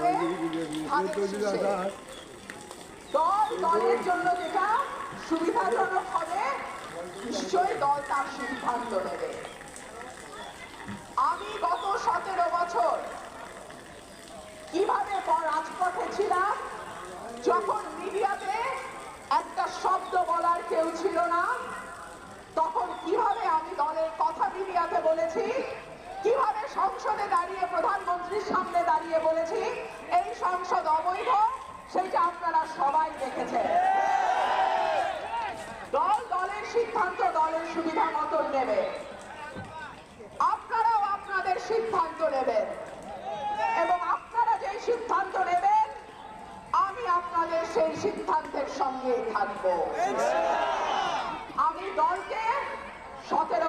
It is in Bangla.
হবে দল দলের জন্য যেটা সুবিধাজনক হবে নিশ্চয়ই দল তার সিদ্ধান্ত নেবে। আমি গত 17 বছর কিভাবে রাজপথে ছিলাম, যখন মিডিয়াতে একটা শব্দ বলার কেউ ছিল না, তখন কিভাবে আমি দলের কথা মিডিয়াতে বলেছি, কিভাবে সংসদে দাঁড়িয়ে প্রধানমন্ত্রীর সামনে দাঁড়িয়ে বলেছি এই সংসদ অবৈধ, সেটা আপনারা সবাই দেখেছেন। দল দলের সিদ্ধান্ত দলের সুবিধা মতন নেবে, আপনারাও আপনাদের সিদ্ধান্ত নেবেন এবং আপনারা যে সিদ্ধান্ত নেবেন আমি আপনাদের সেই সিদ্ধান্তের সঙ্গেই থাকবো। আমি দলকে 17